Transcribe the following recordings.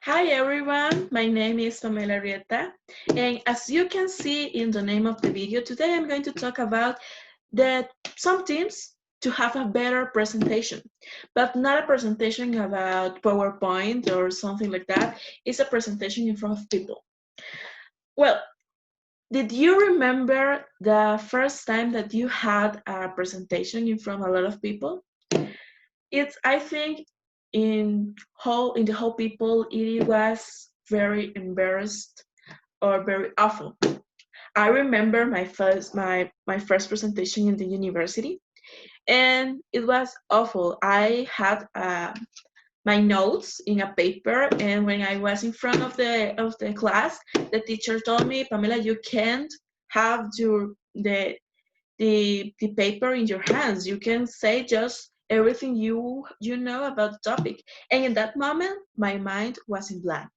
Hi everyone, my name is Pamela Rieta, and as you can see in the name of the video, today I'm going to talk about some tips to have a better presentation, but not a presentation about PowerPoint or something like that. It's a presentation in front of people. Well, did you remember the first time that you had a presentation in front of a lot of people? I think in the whole people it was very embarrassed or very awful. I remember my first presentation in the university, and it was awful. I had my notes in a paper, and when I was in front of the class, the teacher told me, Pamela, you can't have the paper in your hands. You can say just everything you know about the topic. And in that moment, my mind was in blank.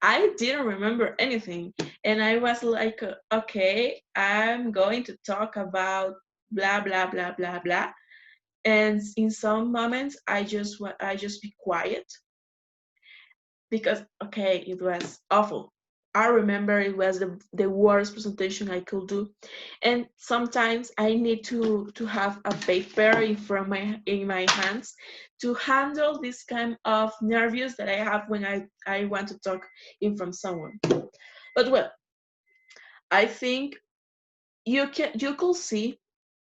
I didn't remember anything, and I was like, okay, I'm going to talk about blah blah blah blah blah. And in some moments, I just be quiet because okay, it was awful. I remember it was the worst presentation I could do, and sometimes I need to have a paper in my hands to handle this kind of nervous that I have when I want to talk in front of someone. But well, I think you could see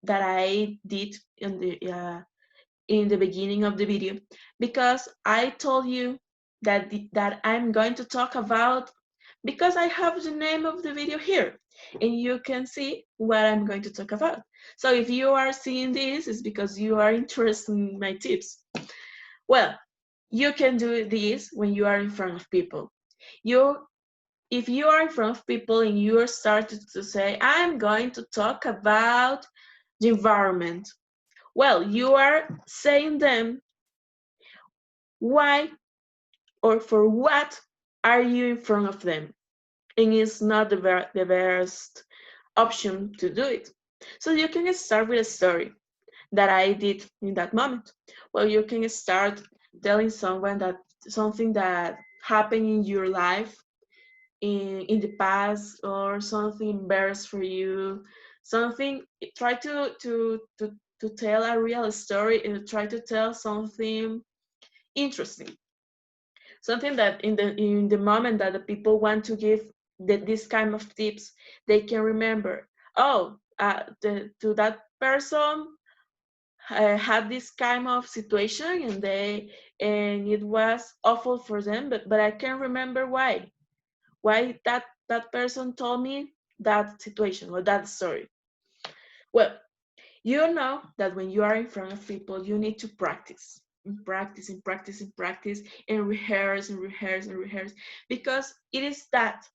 that I did in the beginning of the video because I told you that I'm going to talk about because I have the name of the video here and you can see what I'm going to talk about. So if you are seeing this, it's because you are interested in my tips. Well, you can do this when you are in front of people. You If you are in front of people and you are starting to say, I'm going to talk about the environment. Well, you are saying them why or for what are you in front of them? And it's not the best option to do it. So you can start with a story that I did in that moment. Well, you can start telling someone that something that happened in your life in the past or something embarrassed for you, something try to tell a real story and try to tell something interesting, something that in the moment that the people want to give this kind of tips, they can remember, oh, to that person had this kind of situation and it was awful for them, but I can't remember why that person told me that situation or that story. Well, you know that when you are in front of people, you need to practice and practice and practice and practice and rehearse and rehearse and rehearse, because it is that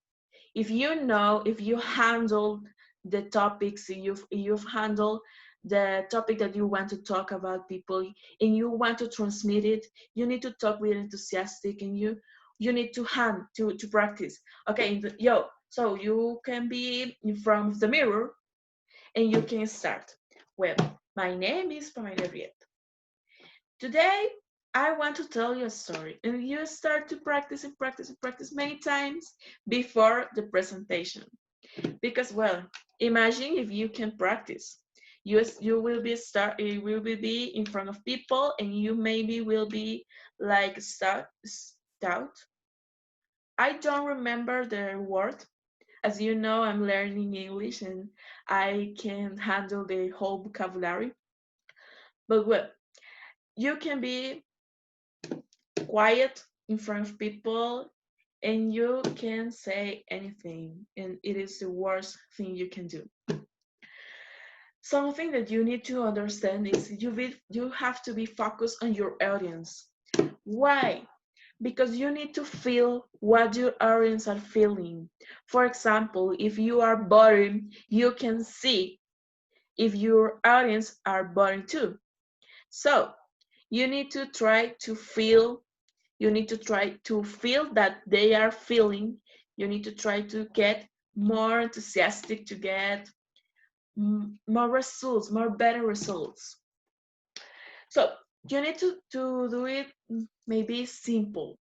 if you handle the topics, you've handled the topic that you want to talk about people and you want to transmit it, you need to talk with enthusiastic and you need to practice. Okay, so you can be in front of the mirror and you can start. Well, my name is Pamela Rieta. Today, I want to tell you a story, and you start to practice and practice and practice many times before the presentation. Because, well, imagine if you can practice. You will be in front of people, and you maybe will be like stout. I don't remember the word. As you know, I'm learning English, and I can handle the whole vocabulary. But well, you can be quiet in front of people and you can say anything, and it is the worst thing you can do. Something that you need to understand is you have to be focused on your audience. Why? Because you need to feel what your audience are feeling. For example, if you are boring, you can see if your audience are boring too. So you need to try to feel you need to try to feel that they are feeling. You need to try to get more enthusiastic to get more results, more better results. So you need to do it maybe simple.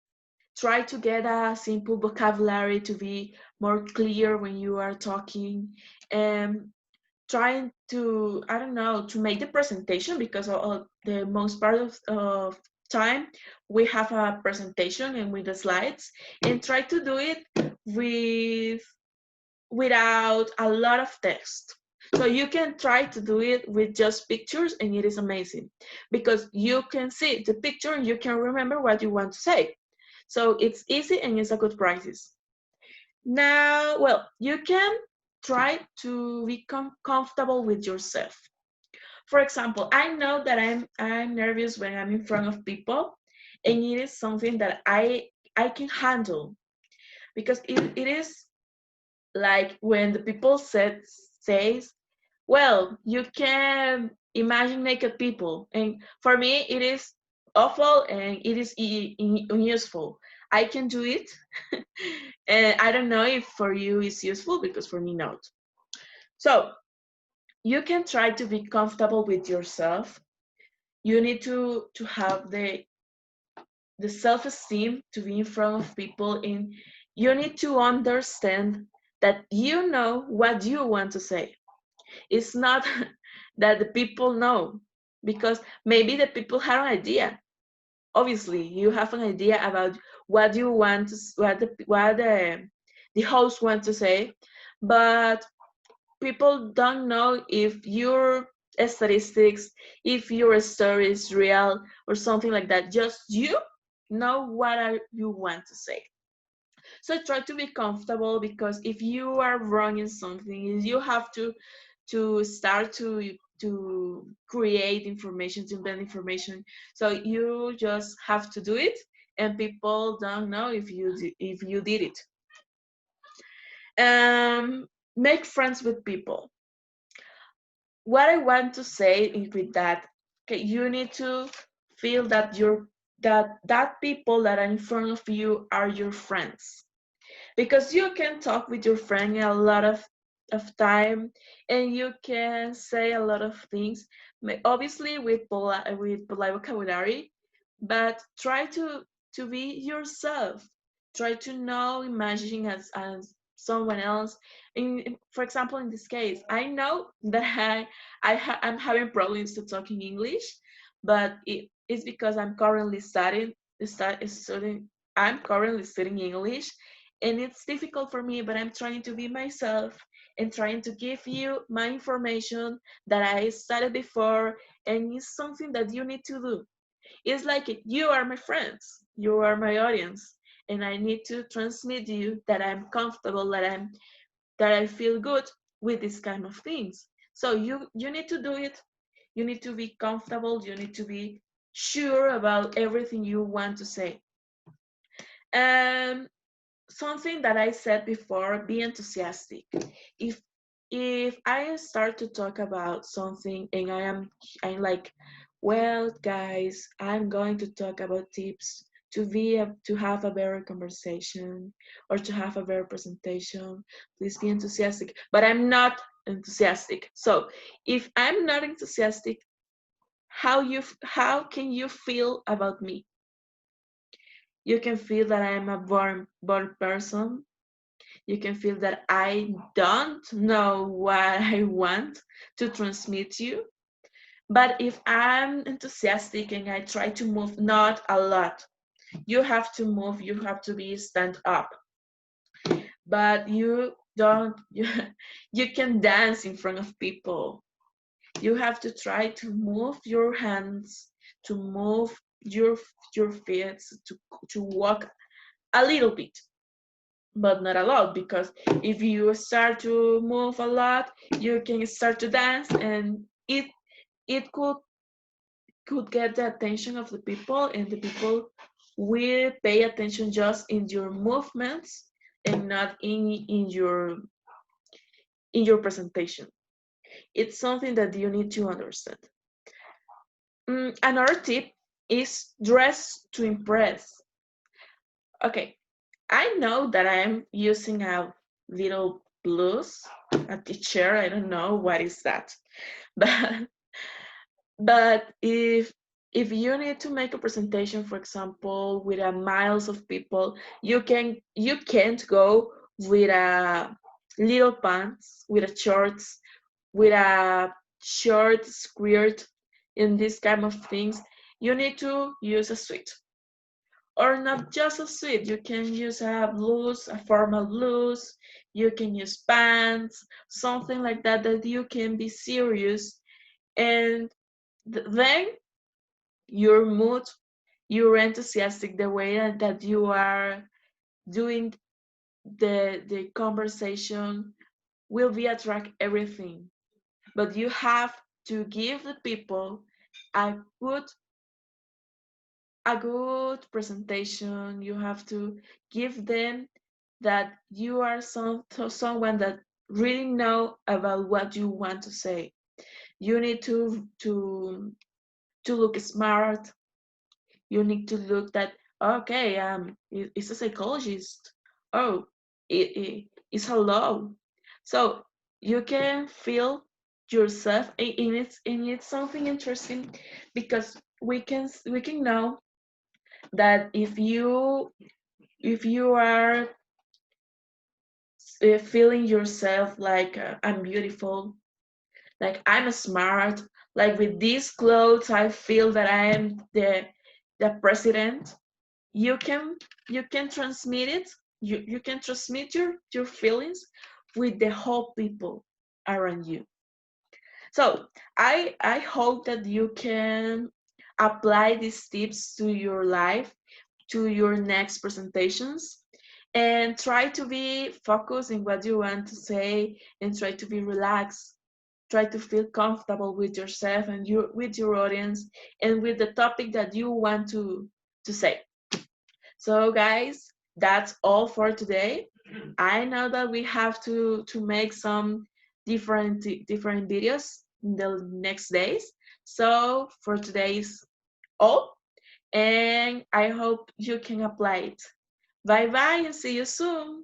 try to get a simple vocabulary to be more clear when you are talking, and trying to, I don't know, to make the presentation, because the most part of time we have a presentation and with the slides, and try to do it without a lot of text. So you can try to do it with just pictures, and it is amazing because you can see the picture and you can remember what you want to say. So it's easy and it's a good practice. Now, well, you can try to become comfortable with yourself. For example, I know that I'm nervous when I'm in front of people, and it is something that I can handle, because it is like when the people says, well, you can imagine naked people, and for me it is awful and it is unuseful. I can do it, and I don't know if for you it's useful, because for me not. So you can try to be comfortable with yourself. You need to have the self-esteem to be in front of people, and you need to understand that you know what you want to say. It's not that the people know, because maybe the people have an idea. Obviously you have an idea about what you want to, what the host wants to say, but people don't know if your statistics, if your story is real or something like that. Just you know what you want to say. So try to be comfortable, because if you are wrong in something, you have to start to create information, to invent information. So you just have to do it, and people don't know if you did it. Make friends with people. What I want to say is with that, okay, you need to feel that that people that are in front of you are your friends, because you can talk with your friend a lot of time, and you can say a lot of things, obviously with polite vocabulary, but try to be yourself. Try to know, imagine as someone else. For example, in this case, I know that I'm having problems to talk in English, but it's because studying. I'm currently studying English, and it's difficult for me, but I'm trying to be myself and trying to give you my information that I studied before, and it's something that you need to do. It's like you are my friends, you are my audience, and I need to transmit you that I'm comfortable, that I feel good with this kind of things. So you need to do it. You need to be comfortable. You need to be sure about everything you want to say. And something that I said before, be enthusiastic. If if I start to talk about something and I'm like, well, guys, I'm going to talk about tips to have a better conversation or to have a better presentation. Please be enthusiastic. But I'm not enthusiastic. So if I'm not enthusiastic, how can you feel about me? You can feel that I'm a bored person. You can feel that I don't know what I want to transmit you. But if I'm enthusiastic and I try to move, not a lot, you have to move, you have to be stand up. But you don't, you can dance in front of people. You have to try to move your hands, to move your your feet, to walk a little bit, but not a lot, because if you start to move a lot, you can start to dance, and it could get the attention of the people, and the people will pay attention just in your movements and not in your presentation. It's something that you need to understand. Another tip is dress to impress. Okay, I know that I'm using a little blouse, a t-shirt. I don't know what is that, but if if you need to make a presentation, for example, with a miles of people, you can't go with a little pants, with a shorts, with a short skirt, in this kind of things. You need to use a suit, or not just a suit. You can use a blouse, a formal blouse. You can use pants, something like that, that you can be serious, and then your mood, you're enthusiastic, the way that you are doing the conversation will be attract everything. But you have to give the people a good a good presentation. You have to give them that you are someone that really know about what you want to say. You need to look smart. You need to look that, okay, it's a psychologist. Oh, it's a law. So you can feel yourself, and it's something interesting, because we can know that if you are feeling yourself like, I'm beautiful, like I'm smart, like with these clothes I feel that I am the president. You can transmit it. You can transmit your feelings with the whole people around you. So I hope that you can apply these tips to your life, to your next presentations, and try to be focused in what you want to say, and try to be relaxed. Try to feel comfortable with yourself and with your audience, and with the topic that you want to say. So guys, that's all for today. I know that we have to make some different videos in the next days. So for today's all, and I hope you can apply it. Bye bye and see you soon.